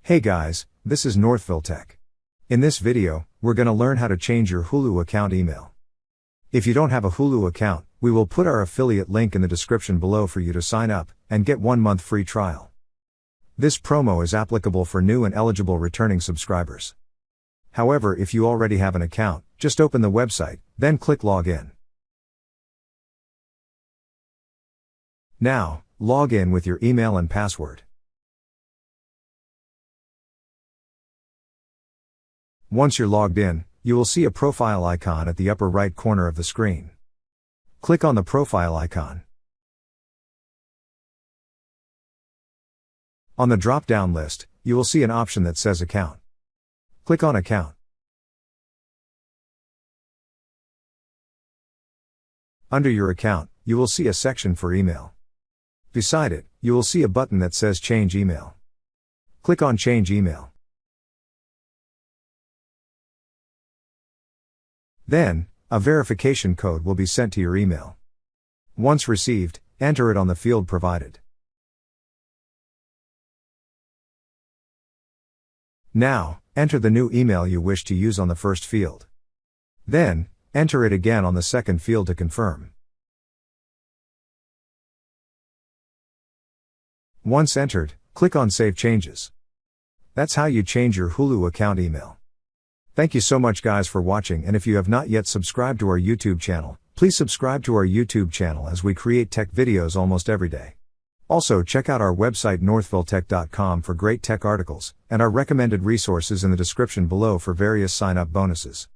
Hey guys, this is Northville Tech. In this video, we're gonna learn how to change your Hulu account email. If you don't have a Hulu account, we will put our affiliate link in the description below for you to sign up and get 1 month free trial. This promo is applicable for new and eligible returning subscribers. However, if you already have an account, just open the website, then click Login. Now, log in with your email and password. Once you're logged in, you will see a profile icon at the upper right corner of the screen. Click on the profile icon. On the drop-down list, you will see an option that says Account. Click on Account. Under your account, you will see a section for email. Beside it, you will see a button that says Change Email. Click on Change Email. Then, a verification code will be sent to your email. Once received, enter it on the field provided. Now, enter the new email you wish to use on the first field. Then, enter it again on the second field to confirm. Once entered, click on Save Changes. That's how you change your Hulu account email. Thank you so much guys for watching, and if you have not yet subscribed to our YouTube channel, please subscribe to our YouTube channel as we create tech videos almost every day. Also check out our website northvilletech.com for great tech articles, and our recommended resources in the description below for various sign-up bonuses.